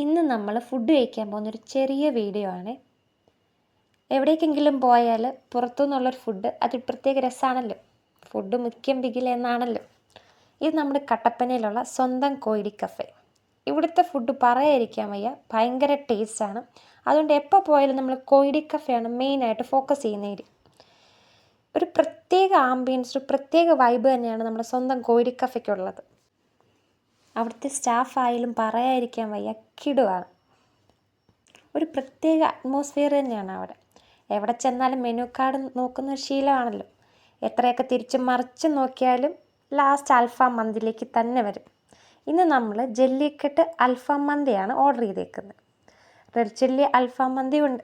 ഇന്ന് നമ്മൾ ഫുഡ് കഴിക്കാൻ പോകുന്നൊരു ചെറിയ വീഡിയോ ആണ്. എവിടേക്കെങ്കിലും പോയാൽ പുറത്തുനിന്നുള്ളൊരു ഫുഡ് അതൊരു പ്രത്യേക രസമാണല്ലോ. ഫുഡ് മുഖ്യം ബിഗിൽ എന്നാണല്ലോ. ഇത് നമ്മുടെ കട്ടപ്പനയിലുള്ള സ്വന്തം കോയിടി കഫേ. ഇവിടുത്തെ ഫുഡ് പറയാതിരിക്കാൻ വയ്യ, ഭയങ്കര ടേസ്റ്റാണ്. അതുകൊണ്ട് എപ്പോൾ പോയാലും നമ്മൾ കോയിടി കഫേയാണ് മെയിനായിട്ട് ഫോക്കസ് ചെയ്യുന്നത്. ഒരു പ്രത്യേക ആംബിയൻസ്, ഒരു പ്രത്യേക വൈബ് തന്നെയാണ് നമ്മുടെ സ്വന്തം കോയിടി കഫേക്കുള്ളത്. അവിടുത്തെ സ്റ്റാഫായാലും പറയാതിരിക്കാൻ വയ്യ, കിടുവാണ്. ഒരു പ്രത്യേക അറ്റ്മോസ്ഫിയർ തന്നെയാണ് അവിടെ. എവിടെ ചെന്നാലും മെനു കാർഡ് നോക്കുന്ന ഒരു ശീലമാണല്ലോ. എത്രയൊക്കെ തിരിച്ചും മറിച്ചും നോക്കിയാലും ലാസ്റ്റ് അൽഫാം മന്തിയിലേക്ക് തന്നെ വരും. ഇന്ന് നമ്മൾ ജല്ലിക്കെട്ട് അൽഫാം മന്തിയാണ് ഓർഡർ ചെയ്തേക്കുന്നത്. റെഡ് ചില്ലി അൽഫാം മന്തി ഉണ്ട്.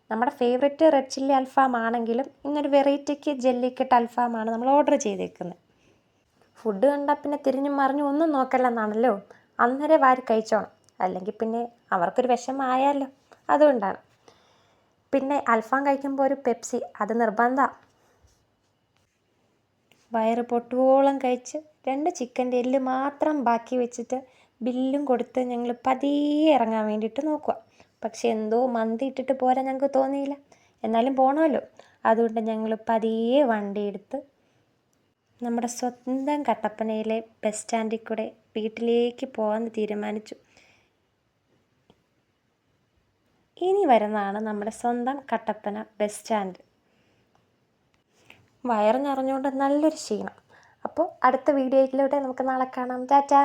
നമ്മുടെ ഫേവറേറ്റ് റെഡ് ചില്ലി അൽഫാം ആണെങ്കിലും ഇന്നൊരു വെറൈറ്റിക്ക് ജല്ലിക്കെട്ട് അൽഫാമാണ് നമ്മൾ ഓർഡർ ചെയ്തേക്കുന്നത്. ഫുഡ് കണ്ടാൽ പിന്നെ തിരിഞ്ഞും മറിഞ്ഞും ഒന്നും നോക്കല്ലെന്നാണല്ലോ. അന്നേരം വാരി കഴിച്ചോണം, അല്ലെങ്കിൽ പിന്നെ അവർക്കൊരു വിഷമമായാലോ. അതുകൊണ്ടാണ്. പിന്നെ അൽഫാം കഴിക്കുമ്പോൾ ഒരു പെപ്സി അത് നിർബന്ധമാണ്. വയറ് പൊട്ടുവോളം കഴിച്ച് 2 ചിക്കൻ്റെ എല്ല് മാത്രം ബാക്കി വെച്ചിട്ട് ബില്ലും കൊടുത്ത് ഞങ്ങൾ പതിയെ ഇറങ്ങാൻ വേണ്ടിയിട്ട് നോക്കുക. പക്ഷെ എന്തോ മന്തി ഇട്ടിട്ട് പോരാൻ ഞങ്ങൾക്ക് തോന്നിയില്ല. എന്നാലും പോകണമല്ലോ. അതുകൊണ്ട് ഞങ്ങൾ പതിയെ വണ്ടി എടുത്ത് നമ്മുടെ സ്വന്തം കട്ടപ്പനയിലെ ബസ് സ്റ്റാൻഡിൽ കൂടെ വീട്ടിലേക്ക് പോകാൻ തീരുമാനിച്ചു. ഇനി വരുന്നതാണ് നമ്മുടെ സ്വന്തം കട്ടപ്പന ബസ് സ്റ്റാൻഡ്. വയറ് നിറഞ്ഞുകൊണ്ട് നല്ലൊരു ക്ഷീണം. അപ്പോൾ അടുത്ത വീഡിയോയിലൂടെ നമുക്ക് നാളെ കാണാം. ടാറ്റാ.